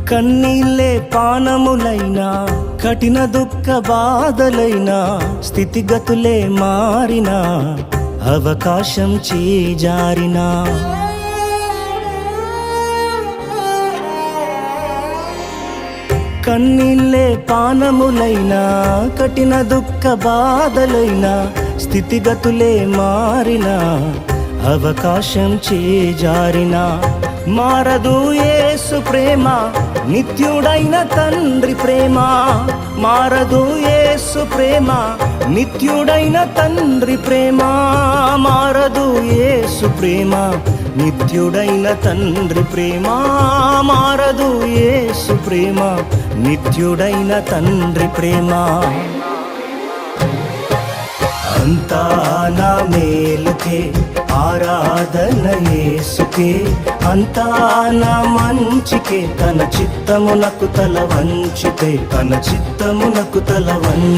కన్నీళ్ళే పానములైనా, కఠిన దుఃఖ బాధలైనా, స్థితిగతులే మారినా, అవకాశం చేజారినా, కన్నీళ్ళే పానములైనా, కఠిన దుఃఖ బాధలైనా, స్థితిగతులే మారినా, అవకాశం చేజారినా, మారదు యేసు ప్రేమ, నిత్యుడైన తండ్రి ప్రేమ. మారదు యేసు ప్రేమ, నిత్యుడైన తండ్రి ప్రేమ. మారదు యేసు ప్రేమ, నిత్యుడైన తండ్రి ప్రేమ. మారదు యేసు ప్రేమ, నిత్యుడైన తండ్రి ప్రేమ. అంతా నా మేలుకే, ఆరాధన యేసుకే, అంతా నా మంచికే. తన చిత్తమునకు తల వంచితే, తన చిత్తమునకు తల వంచి